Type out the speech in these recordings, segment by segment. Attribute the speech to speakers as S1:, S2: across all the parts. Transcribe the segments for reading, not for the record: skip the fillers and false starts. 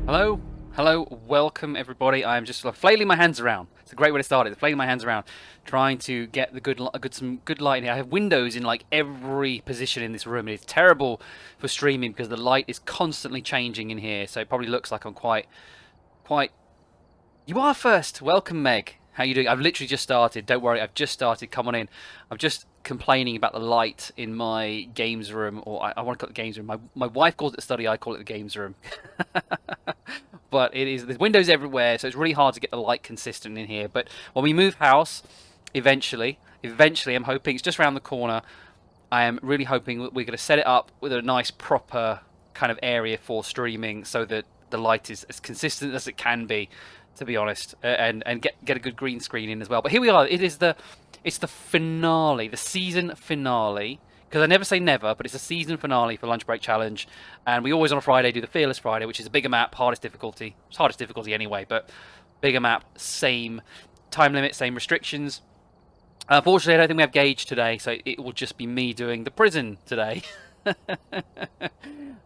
S1: Hello, hello, welcome everybody. I'm just flailing my hands around. It's a great way to start it. Flailing my hands around, trying to get the some good light in here. I have windows in like every position in this room. It's terrible for streaming because the light is constantly changing in here. So it probably looks like I'm quite. You are first. Welcome, Meg. How you doing? I've literally just started. Don't worry, I've just started. Come on in. I'm just complaining about the light in my games room, or I want to call it the games room. My wife calls it the study. I call it the games room. But there's windows everywhere, so it's really hard to get the light consistent in here. But when we move house, eventually, I'm hoping it's just around the corner. I am really hoping we're going to set it up with a nice proper kind of area for streaming, so that the light is as consistent as it can be, to be honest, and get a good green screen in as well. But here we are. It's the finale, the season finale. Because I never say never, but it's a season finale for Lunch Break Challenge, and we always on a Friday do the Fearless Friday, which is a bigger map, hardest difficulty. It's hardest difficulty anyway, but bigger map, same time limit, same restrictions. Unfortunately, I don't think we have Gage today, so it will just be me doing the prison today.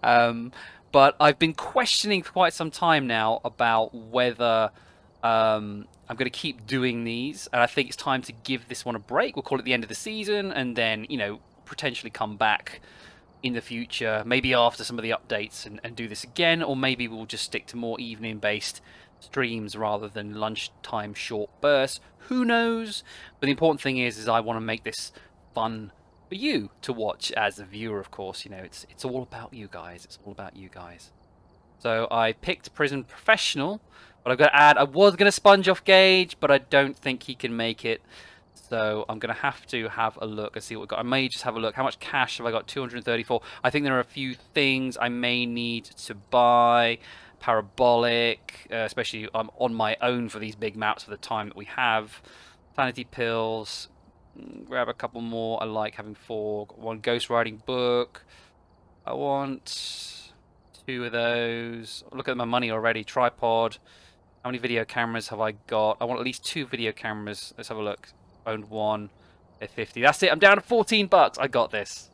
S1: But I've been questioning for quite some time now about whether I'm going to keep doing these, and I think it's time to give this one a break. We'll call it the end of the season, and then, potentially come back in the future, maybe after some of the updates, and do this again, or maybe we'll just stick to more evening-based streams rather than lunchtime short bursts. Who knows? But the important thing is I want to make this fun for you to watch as a viewer, of course. It's all about you guys. It's all about you guys. So I picked Prison Professional, but I've got to add, I was going to sponge off Gage, but I don't think he can make it. So I'm going to have a look and see what we've got. I may just have a look. How much cash have I got? 234. I think there are a few things I may need to buy. Parabolic, especially I'm on my own for these big maps for the time that we have. Sanity pills. Grab a couple more. I like having 4. Got 1 ghost writing book. I want 2 of those. Look at my money already. Tripod. How many video cameras have I got? I want at least 2 video cameras. Let's have a look. Owned 1 at 50. That's it. I'm down to 14 bucks. I got this.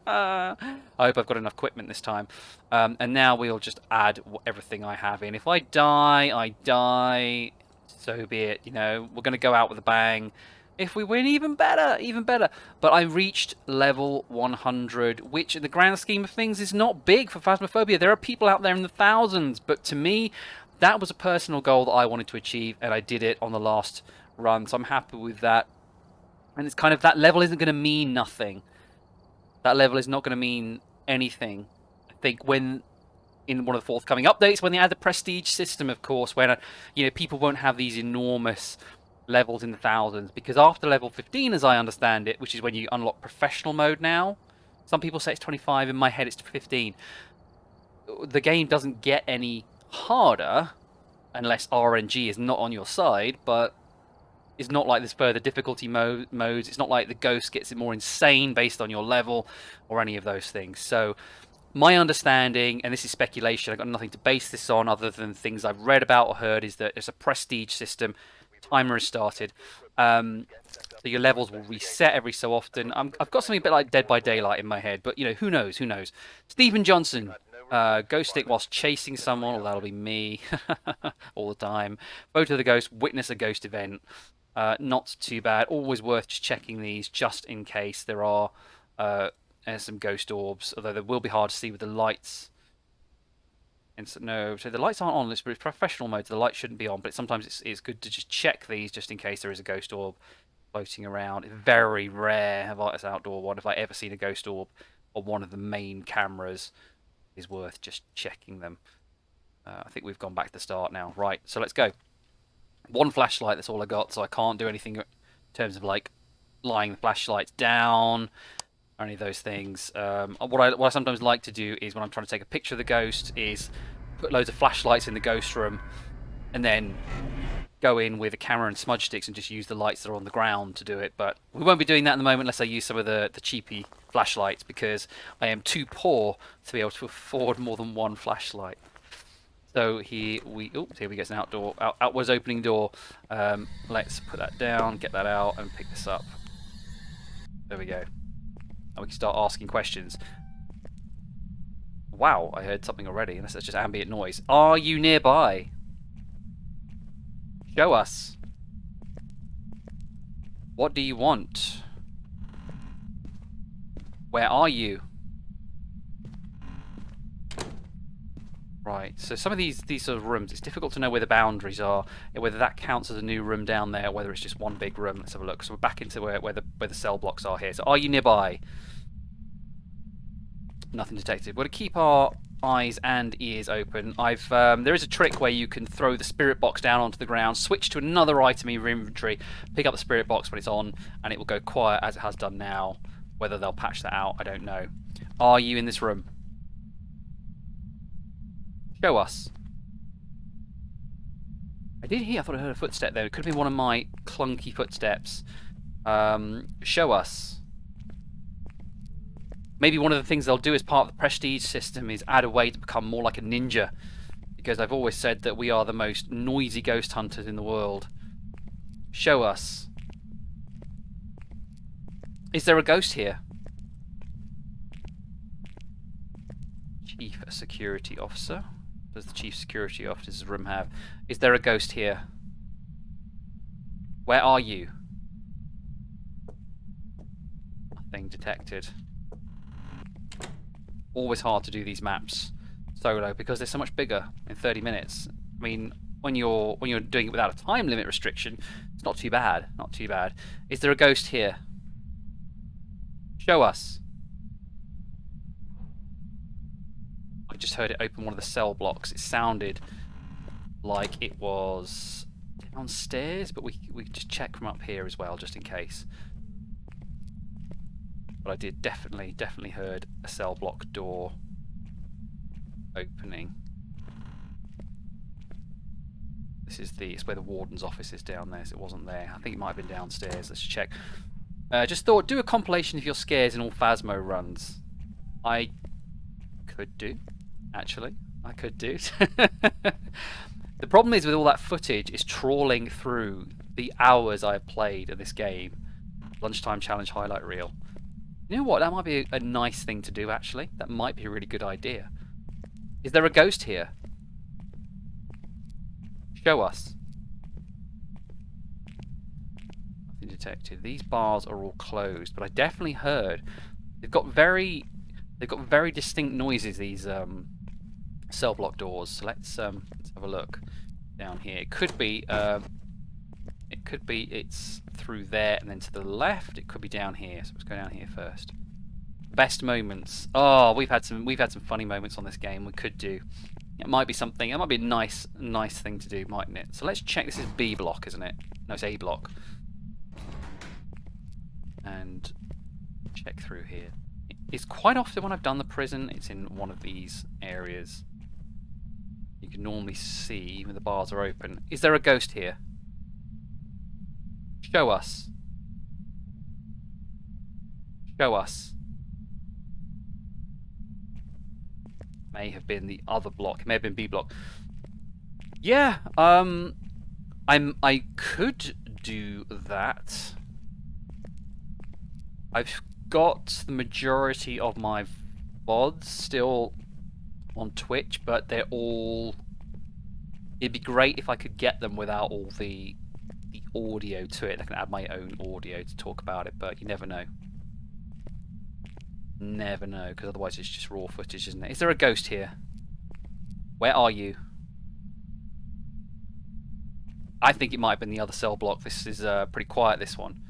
S1: I hope I've got enough equipment this time. And now we'll just add everything I have in. If I die, I die. So be it. We're going to go out with a bang. If we win, even better, even better. But I reached level 100, which in the grand scheme of things is not big for Phasmophobia. There are people out there in the thousands, but to me, that was a personal goal that I wanted to achieve, and I did it on the last run, so I'm happy with that. And it's kind of, that level isn't going to mean nothing. That level is not going to mean anything. I think when in one of the forthcoming updates, when they add the prestige system, of course, when people won't have these enormous levels in the thousands, because after level 15, as I understand it, which is when you unlock professional mode now, some people say it's 25, in my head it's 15, the game doesn't get any harder unless RNG is not on your side, but it's not like there's further difficulty modes. It's not like the ghost gets it more insane based on your level or any of those things. So my understanding, and this is speculation, I've got nothing to base this on other than things I've read about or heard, is that there's a prestige system. Timer has started. So your levels will reset every so often. I've got something a bit like Dead by Daylight in my head, but who knows? Who knows? Stephen Johnson, ghost stick whilst chasing someone. Well, that'll be me all the time. Photo of the ghost. Witness a ghost event. Not too bad. Always worth just checking these just in case there are some ghost orbs, although they will be hard to see with the lights. No, so the lights aren't on. It's professional mode, so the light shouldn't be on, but sometimes it's good to just check these just in case there is a ghost orb floating around. It's very rare have this outdoor one. If I ever seen a ghost orb on one of the main cameras, it's worth just checking them. I think we've gone back to the start now. Right, so let's go. 1 flashlight, that's all I got, so I can't do anything in terms of like lying the flashlights down or any of those things. What I sometimes like to do is when I'm trying to take a picture of the ghost is put loads of flashlights in the ghost room and then go in with a camera and smudge sticks and just use the lights that are on the ground to do it. But we won't be doing that in the moment unless I use some of the cheapy flashlights, because I am too poor to be able to afford more than 1 flashlight. So here we go. It's an outwards opening door. Let's put that down, get that out, and pick this up. There we go. And we can start asking questions. Wow, I heard something already, unless that's just ambient noise. Are you nearby? Show us. What do you want? Where are you? Right, so some of these sort of rooms, it's difficult to know where the boundaries are, whether that counts as a new room down there, or whether it's just one big room. Let's have a look. So we're back into where the cell blocks are here. So are you nearby? Nothing detected. We're going to keep our eyes and ears open. There is a trick where you can throw the spirit box down onto the ground, switch to another item in your inventory, pick up the spirit box when it's on, and it will go quiet as it has done now. Whether they'll patch that out, I don't know. Are you in this room? Show us. I thought I heard a footstep there. It could have been one of my clunky footsteps. Show us. Maybe one of the things they'll do as part of the prestige system is add a way to become more like a ninja. Because I've always said that we are the most noisy ghost hunters in the world. Show us. Is there a ghost here? Chief Security Officer. Does the Chief Security Officer's room have? Is there a ghost here? Where are you? Nothing detected. Always hard to do these maps solo because they're so much bigger in 30 minutes. I mean, when you're doing it without a time limit restriction, it's not too bad. Not too bad. Is there a ghost here? Show us. I just heard it open one of the cell blocks. It sounded like it was downstairs, but we can just check from up here as well, just in case. But I did definitely heard a cell block door opening. It's where the warden's office is down there, so it wasn't there. I think it might have been downstairs. Let's check. Just thought, do a compilation of your scares in all Phasmo runs. I could do, actually. I could do. The problem is with all that footage is trawling through the hours I've played of this game. Lunchtime challenge highlight reel. You know what? That might be a nice thing to do, actually. That might be a really good idea. Is there a ghost here? Show us. Nothing detected. These bars are all closed, but I definitely heard they've got very distinct noises. These cell block doors. So let's have a look down here. It could be it's through there and then to the left. It could be down here. So let's go down here first. Best moments. Oh, we've had some funny moments on this game. We could do. It might be something. It might be a nice thing to do, mightn't it? So let's check. This is B block, isn't it? No, it's A block. And check through here. It's quite often when I've done the prison, it's in one of these areas. You can normally see when the bars are open. Is there a ghost here? Show us. Show us. May have been the other block. It may have been B block. Yeah, I could do that. I've got the majority of my VODs still on Twitch, but they're all. It'd be great if I could get them without all the audio to it. I can add my own audio to talk about it, but you never know. Never know, because otherwise it's just raw footage, isn't it? Is there a ghost here? Where are you? I think it might have been the other cell block. This is pretty quiet, this one.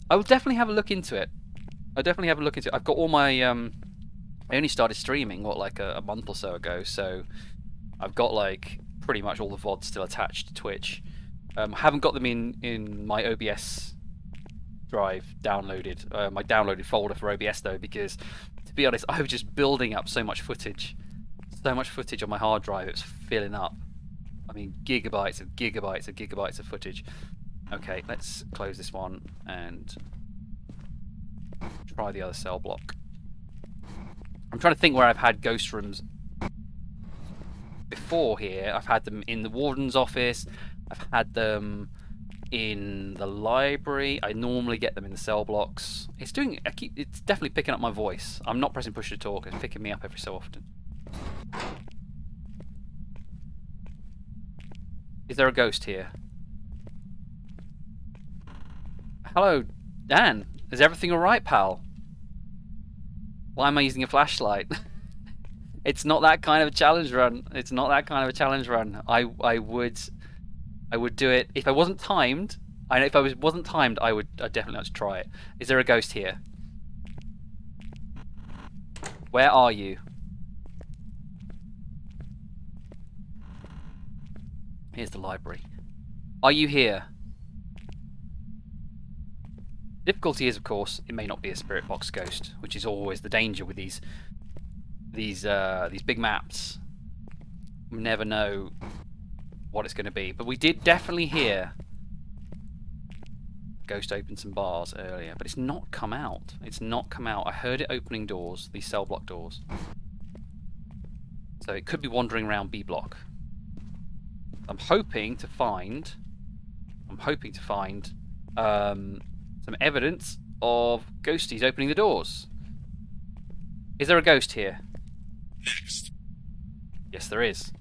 S1: I will definitely have a look into it. I'll definitely have a look into it. I've got all my... I only started streaming, what, like a month or so ago, so I've got, like, pretty much all the VODs still attached to Twitch. I haven't got them in my OBS drive downloaded, my downloaded folder for OBS though, because to be honest, I was just building up so much footage on my hard drive. It was filling up. I mean, gigabytes of footage. Okay, let's close this one and try the other cell block. I'm trying to think where I've had ghost rooms before here. I've had them in the warden's office. I've had them in the library. I normally get them in the cell blocks. It's definitely picking up my voice. I'm not pressing push to talk. It's picking me up every so often. Is there a ghost here? Hello, Dan. Is everything alright, pal? Why am I using a flashlight? It's not that kind of a challenge run. It's not that kind of a challenge run. I would do it if I wasn't timed. I know if wasn't timed, I'd definitely like to try it. Is there a ghost here? Where are you? Here's the library. Are you here? Difficulty is, of course, it may not be a spirit box ghost, which is always the danger with these big maps. You never know what it's going to be. But we did definitely hear ghost open some bars earlier, but it's not come out. It's not come out. I heard it opening doors, these cell block doors. So it could be wandering around B block. I'm hoping to find some evidence of ghosties opening the doors. Is there a ghost here?
S2: Next.
S1: Yes, there is.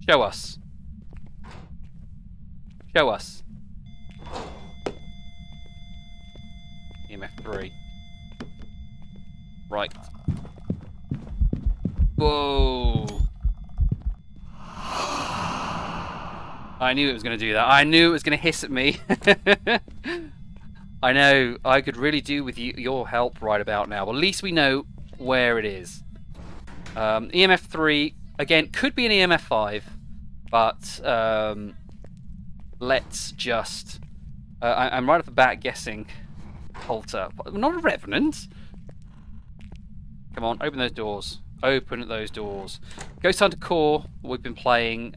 S1: Show us. Show us. EMF 3. Right. Whoa. I knew it was going to do that. I knew it was going to hiss at me. I know. I could really do with your help right about now. Well, at least we know where it is. EMF 3, again, could be an EMF 5, but let's just... I'm right off the bat guessing Holter. Not a Revenant. Come on, open those doors. Open those doors. Ghost Hunter Core, we've been playing.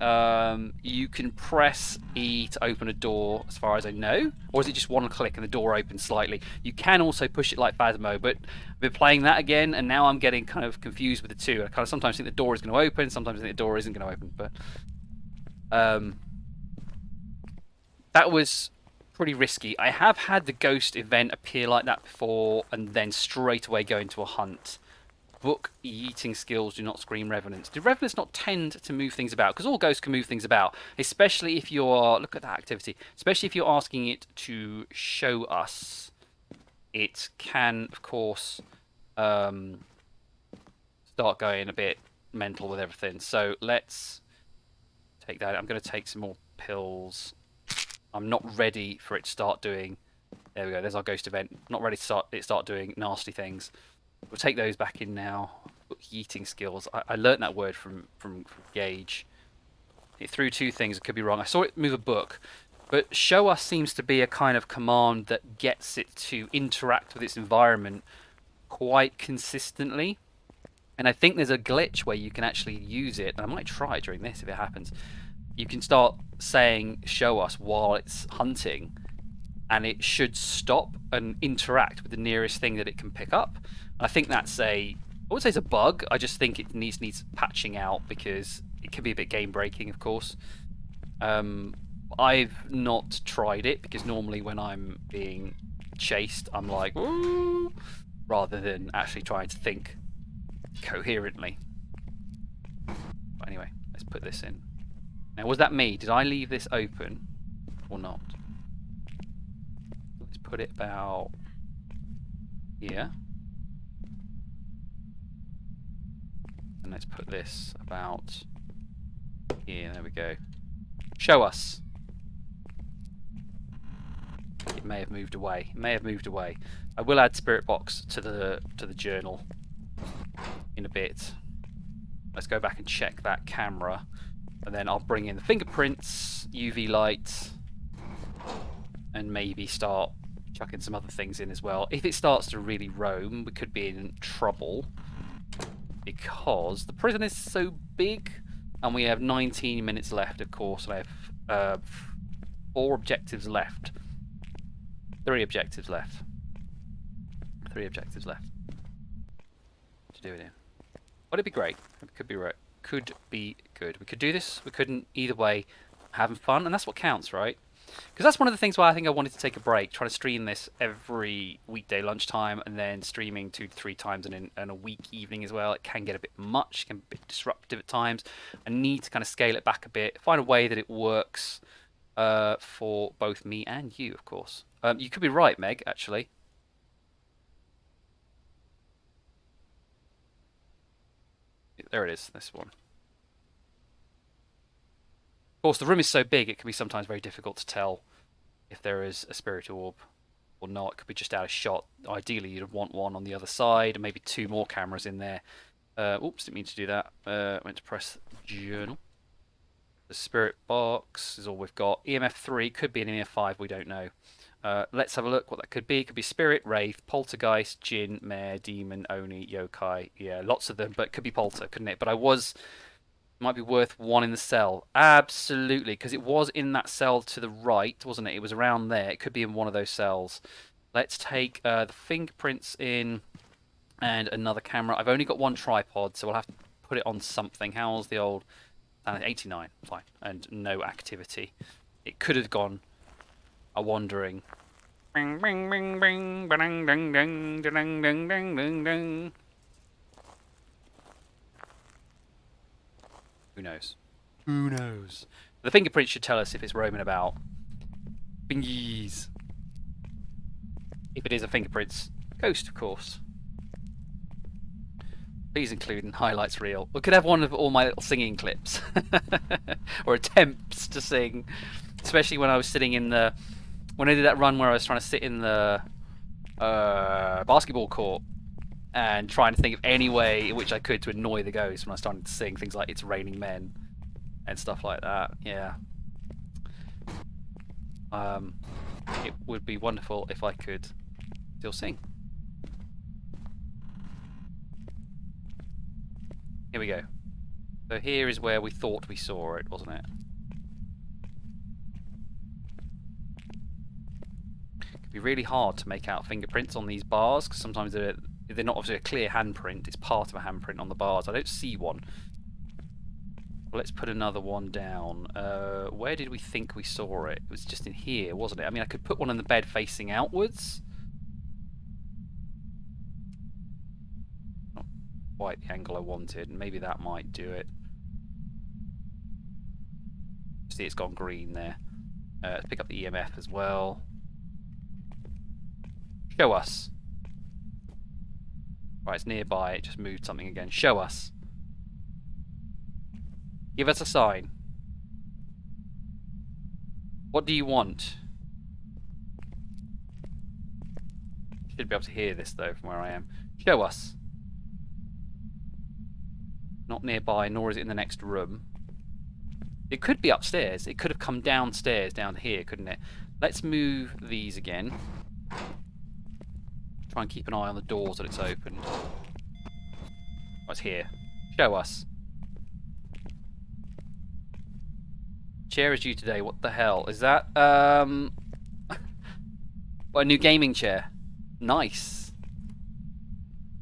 S1: You can press E to open a door, as far as I know. Or is it just one click and the door opens slightly? You can also push it like Phasmo, but I've been playing that again, and now I'm getting kind of confused with the two. I kind of sometimes think the door is going to open, sometimes I think the door isn't going to open. But that was pretty risky. I have had the ghost event appear like that before, and then straight away go into a hunt. Book yeeting skills do not scream revenants. Do revenants not tend to move things about? Because all ghosts can move things about, especially if you're... Look at that activity. Especially if you're asking it to show us. It can, of course, start going a bit mental with everything. So let's take that. I'm going to take some more pills. I'm not ready for it to start doing... There we go. There's our ghost event. Not ready to start doing nasty things. We'll take those back in now. Yeeting skills. I learnt that word from Gage. It threw two things. I could be wrong. I saw it move a book. But show us seems to be a kind of command that gets it to interact with its environment quite consistently. And I think there's a glitch where you can actually use it. And I might try it during this if it happens. You can start saying show us while it's hunting. And it should stop and interact with the nearest thing that it can pick up. I think that's I would say it's a bug. I just think it needs patching out because it can be a bit game breaking, of course. I've not tried it because normally when I'm being chased, I'm like, ooh, rather than actually trying to think coherently. But anyway, let's put this in. Now, was that me? Did I leave this open or not? Let's put it about here. And let's put this about here. There we go. Show us. It may have moved away. It may have moved away. I will add Spirit Box to the journal in a bit. Let's go back and check that camera, and then I'll bring in the fingerprints, UV light, and maybe start chucking some other things in as well. If it starts to really roam, we could be in trouble. Because the prison is so big, and we have 19 minutes left, of course, and I have 4 objectives left. 3 objectives left. 3 objectives left to do it in. Would it be great? It could be right. Could be good. We could do this. We couldn't. Either way, having fun, and that's what counts, right? Because that's one of the things why I think I wanted to take a break, trying to stream this every weekday lunchtime and then streaming 2 to 3 times in a week evening as well. It can get a bit much, can be a bit disruptive at times. I need to kind of scale it back a bit, find a way that it works for both me and you, of course. You could be right, Meg, actually. There it is, this one. Of course, the room is so big, it can be sometimes very difficult to tell if there is a spirit orb or not. It could be just out of shot. Ideally, you'd want one on the other side and maybe 2 more cameras in there. Oops, didn't mean to do that. Meant to press journal. The spirit box is all we've got. EMF 3 could be an EMF 5, we don't know. Let's have a look what that could be. It could be spirit, wraith, poltergeist, jinn, mare, demon, oni, yokai. Yeah, lots of them, but it could be polter, couldn't it? But might be worth one in the cell. Absolutely, because it was in that cell to the right, wasn't it? It was around there. It could be in one of those cells. Let's take the fingerprints in and another camera. I've only got 1 tripod, so we'll have to put it on something. How's the old 89? Fine. And no activity. It could have gone a wandering. Bing, bing, bing, bing, ding, ding, ding, ding, ding, ding, ding, ding. Who knows? Who knows? The fingerprint should tell us if it's roaming about. Bingies. If it is a fingerprints ghost, of course. Please include in highlights reel. We could have one of all my little singing clips. Or attempts to sing. Especially when I was sitting in the... When I did that run where I was trying to sit in the basketball court and trying to think of any way in which I could to annoy the ghost when I was starting to sing things like It's Raining Men and stuff like that. Yeah. It would be wonderful if I could still sing. Here we go. So here is where we thought we saw it, wasn't it? It can be really hard to make out fingerprints on these bars because sometimes they're not obviously a clear handprint. It's part of a handprint on the bars. I don't see one. Well, let's put another one down. Where did we think we saw it? It was just in here, wasn't it? I mean, I could put one on the bed facing outwards. Not quite the angle I wanted. Maybe that might do it. See, it's gone green there. Let's pick up the EMF as well. Show us. Right, it's nearby. It just moved something again. Show us. Give us a sign. What do you want? Should be able to hear this though from where I am. Show us. Not nearby, nor is it in the next room. It could be upstairs. It could have come downstairs, down here, couldn't it? Let's move these again. Try and keep an eye on the doors that it's opened. What's here? Show us. Chair is due today. What the hell? Is that, what, a new gaming chair? Nice.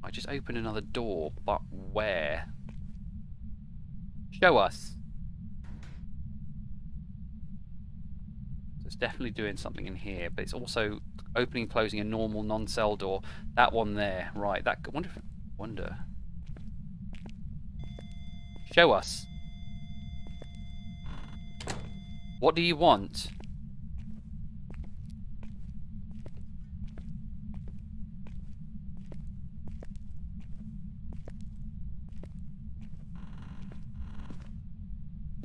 S1: I just opened another door, but where? Show us. So it's definitely doing something in here, but it's also opening and closing a normal non-cell door. That one there, right? That wonder. Show us. What do you want?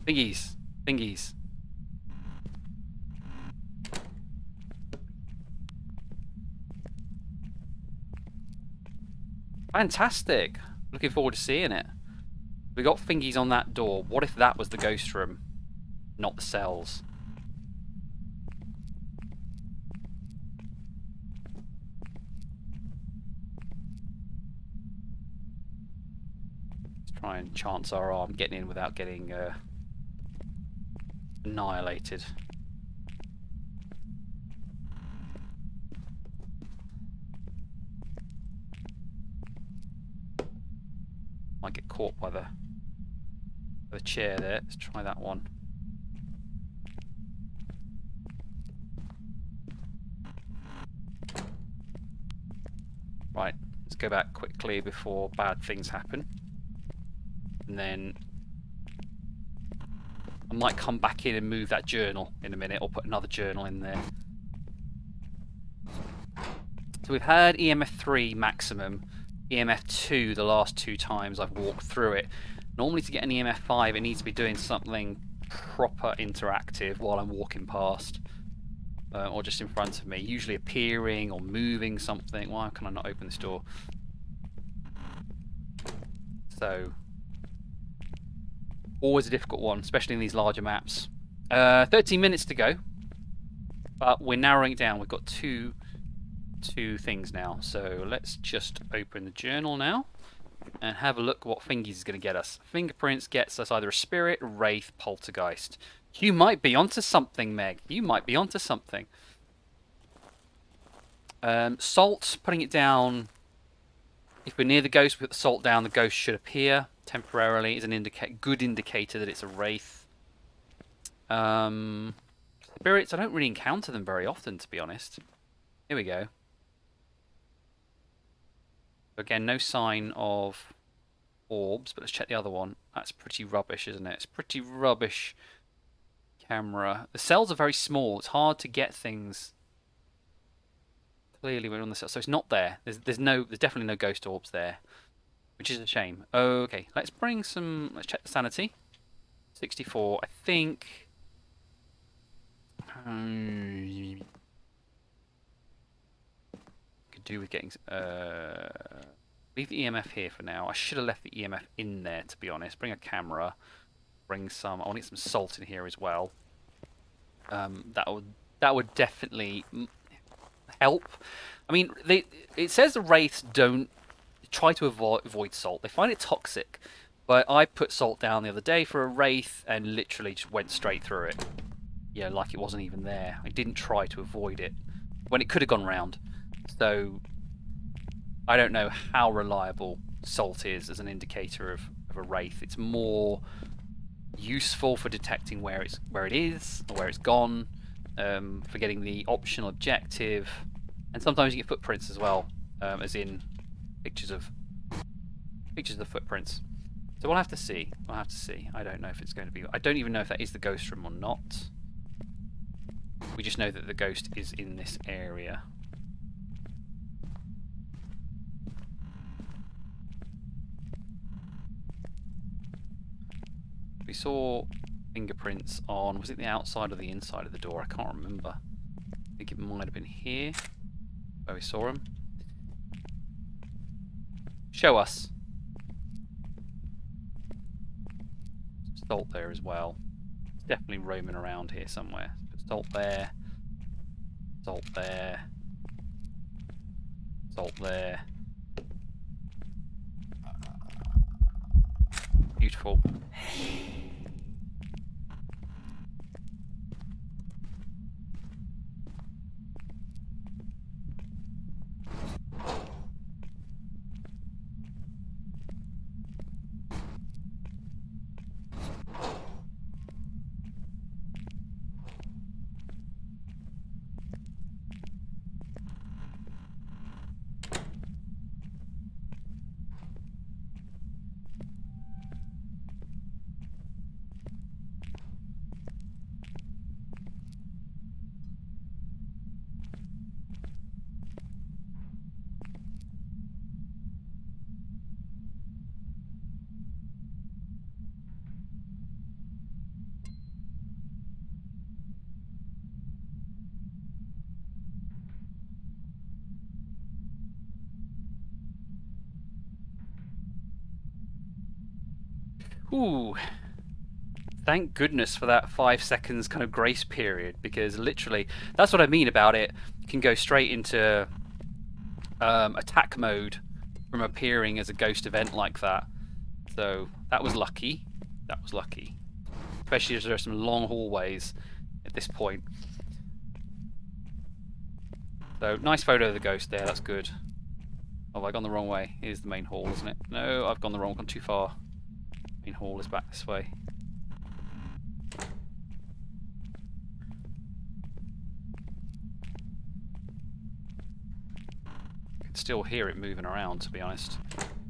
S1: Thingies. Thingies. Fantastic. Looking forward to seeing it. We got thingies on that door. What if that was the ghost room? Not the cells. Let's try and chance our arm getting in without getting annihilated. Might get caught by the chair there. Let's try that one. go back quickly before bad things happen. And then I might come back in and move that journal in a minute, or put another journal in there. So we've had EMF 3 maximum, EMF 2 the last 2 times I've walked through it. Normally to get an EMF 5 it needs to be doing something proper interactive while I'm walking past. Or just in front of me, usually appearing or moving something. Why can I not open this door? So, always a difficult one, especially in these larger maps. 13 minutes to go, but we're narrowing it down. We've got two things now. So let's just open the journal now and have a look what Fingies is going to get us. Fingerprints gets us either a spirit, wraith, poltergeist. You might be onto something, Meg. You might be onto something. Salt, putting it down. If we're near the ghost, we put the salt down, the ghost should appear temporarily. Is an good indicator that it's a wraith. Spirits, I don't really encounter them very often, to be honest. Here we go. Again, no sign of orbs, but let's check the other one. That's pretty rubbish, isn't it? It's pretty rubbish. Camera. The cells are very small. It's hard to get things clearly when on the cell. So it's not there. There's definitely no ghost orbs there, which is a shame. Okay, let's check the sanity. 64, I think. Could do with getting. Leave the EMF here for now. I should have left the EMF in there, to be honest. Bring a camera. Bring some. I want to get some salt in here as well. That would definitely help. I mean, it says the wraiths don't try to avoid salt. They find it toxic. But I put salt down the other day for a wraith and literally just went straight through it. Yeah, like it wasn't even there. I didn't try to avoid it when it could have gone round. So I don't know how reliable salt is as an indicator of a wraith. It's more useful for detecting where it is or where it's gone, for getting the optional objective, and sometimes you get footprints as well, as in pictures of the footprints. So we'll have to see. I don't know if it's going to be. I don't even know if that is the ghost room or not. We just know that the ghost is in this area. We saw fingerprints on, was it the outside or the inside of the door? I can't remember. I think it might have been here where we saw them. Show us. Salt there as well. It's definitely roaming around here somewhere. Put salt there. Salt there. Salt there. Beautiful. Ooh. Thank goodness for that 5 seconds kind of grace period, because literally, that's what I mean about it. You can go straight into attack mode from appearing as a ghost event like that. So that was lucky. That was lucky. Especially as there are some long hallways at this point. So nice photo of the ghost there, that's good. Oh, have I gone the wrong way? Here's the main hall, isn't it? No, I've gone the wrong, gone too far. Main hall is back this way. still hear it moving around, to be honest.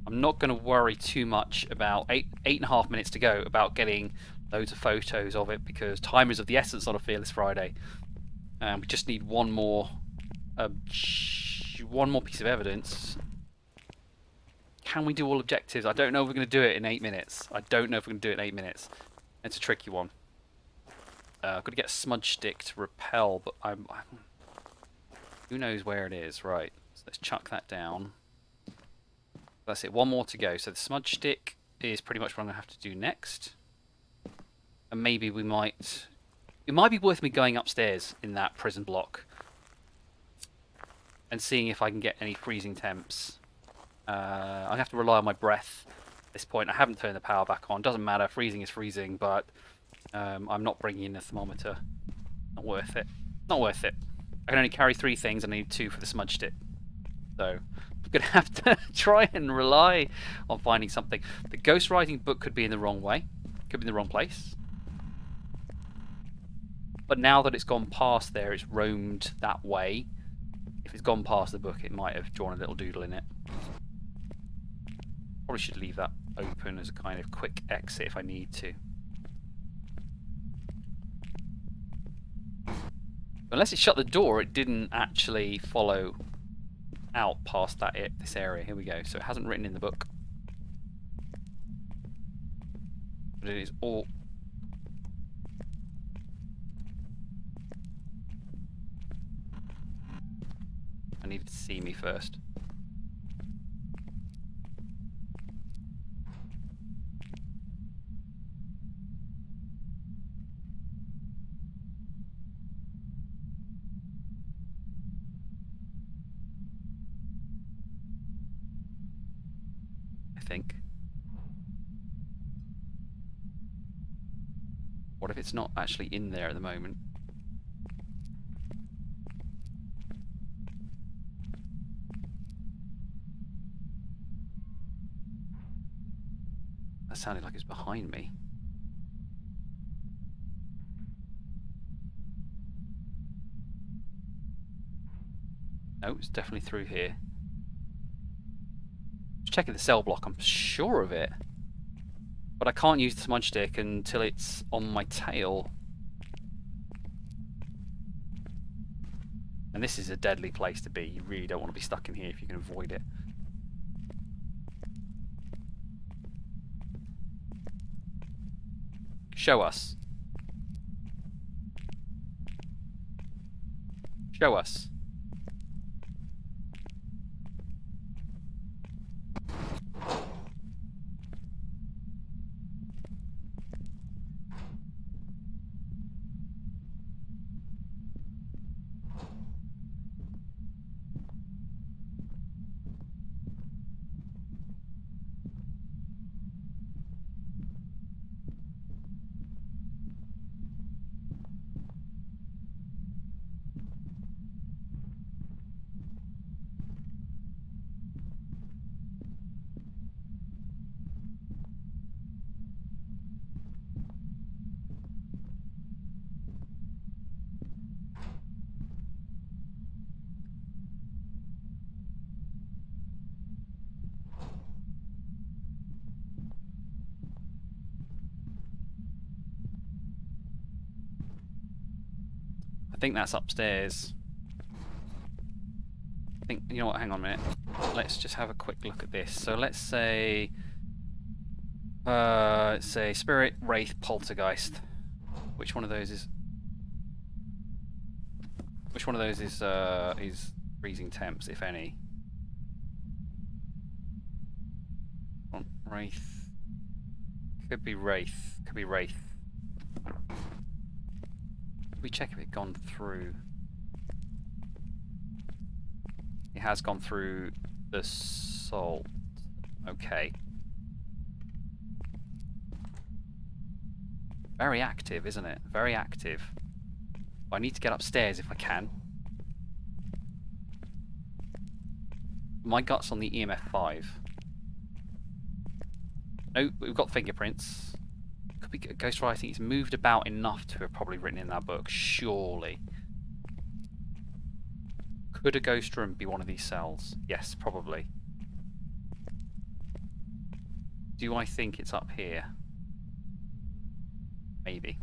S1: I'm not going to worry too much about 8.5 minutes to go about getting loads of photos of it, because time is of the essence on a Fearless Friday. We just need one more piece of evidence. Can we do all objectives? I don't know if we're going to do it in 8 minutes. I don't know if we're going to do it in 8 minutes. It's a tricky one. I've got to get a smudge stick to repel, but who knows where it is? Right, so let's chuck that down. That's it, one more to go. So the smudge stick is pretty much what I'm going to have to do next. And maybe we might... It might be worth me going upstairs in that prison block and seeing if I can get any freezing temps. I have to rely on my breath at this point. I haven't turned the power back on. Doesn't matter, freezing is freezing, but I'm not bringing in a thermometer. Not worth it. Not worth it. I can only carry 3 things and I need 2 for the smudge stick. So I'm going to have to try and rely on finding something. The ghostwriting book could be in the wrong way. Could be in the wrong place. But now that it's gone past there, it's roamed that way. If it's gone past the book, it might have drawn a little doodle in it. Probably should leave that open as a kind of quick exit if I need to. Unless it shut the door, it didn't actually follow out past this area. Here we go. So it hasn't written in the book. But it is all... I needed to see me first. I think. What if it's not actually in there at the moment? That sounded like it's behind me. No, it's definitely through here. Just checking the cell block, I'm sure of it. But I can't use the smudge stick until it's on my tail. And this is a deadly place to be. You really don't want to be stuck in here if you can avoid it. Show us. Show us. I think that's upstairs. I think, you know what, hang on a minute. Let's just have a quick look at this. So let's say Spirit, Wraith, Poltergeist. Which one of those is freezing temps, if any? Wraith. Could be Wraith. Could be Wraith. We check if it's gone through. It has gone through the salt. Okay. Very active, isn't it? Very active. I need to get upstairs if I can. My gut's on the EMF 5. No, we've got fingerprints. Could be ghostwriting. It's moved about enough to have probably written in that book, surely. Could a ghost room be one of these cells? Yes, probably. Do I think it's up here? Maybe.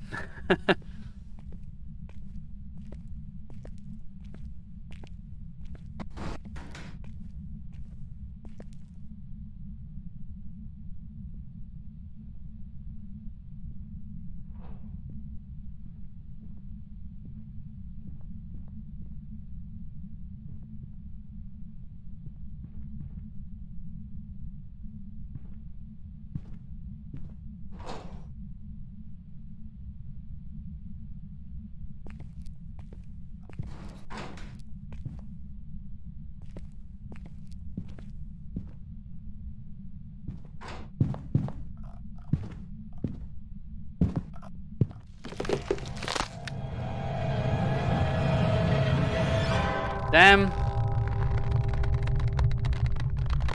S1: Damn.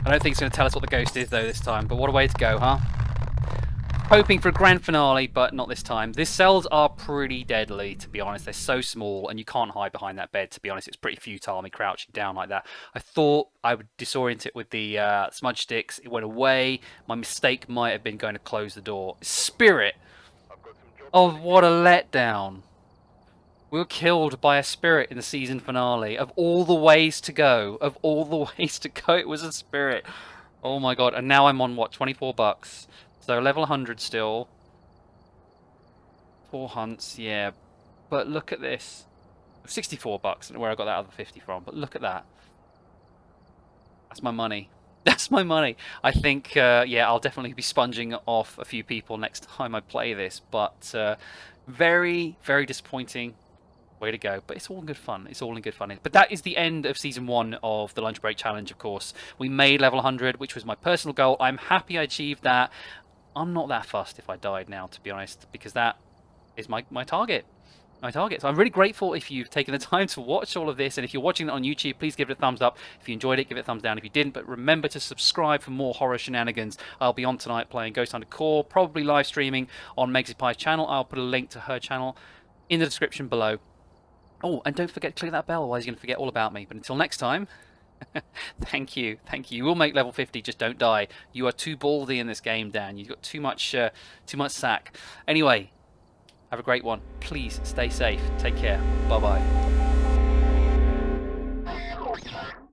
S1: I don't think it's going to tell us what the ghost is, though, this time. But what a way to go, huh? Hoping for a grand finale, but not this time. These cells are pretty deadly, to be honest. They're so small, and you can't hide behind that bed, to be honest. It's pretty futile, me crouching down like that. I thought I would disorient it with the smudge sticks. It went away. My mistake might have been going to close the door. Spirit! Oh, what a letdown. We were killed by a spirit in the season finale. Of all the ways to go, it was a spirit. Oh my god! And now I'm on what, 24 bucks. So level 100 still. 4 hunts, yeah. But look at this. 64 bucks. I don't know where I got that other 50 from. But look at that. That's my money. That's my money. I think, yeah, I'll definitely be sponging off a few people next time I play this. But very, very disappointing. Way to go. But it's all in good fun. It's all in good fun. But that is the end of Season 1 of the Lunch Break Challenge, of course. We made level 100, which was my personal goal. I'm happy I achieved that. I'm not that fussed if I died now, to be honest, because that is my target. My target. So I'm really grateful if you've taken the time to watch all of this. And if you're watching it on YouTube, please give it a thumbs up. If you enjoyed it, give it a thumbs down if you didn't. But remember to subscribe for more horror shenanigans. I'll be on tonight playing Ghost Hunter Core, probably live streaming on Megsy Pie's channel. I'll put a link to her channel in the description below. Oh, and don't forget to click that bell, otherwise you're going to forget all about me. But until next time, thank you. Thank you. You will make level 50, just don't die. You are too baldy in this game, Dan. You've got too much sack. Anyway, have a great one. Please stay safe. Take care. Bye-bye.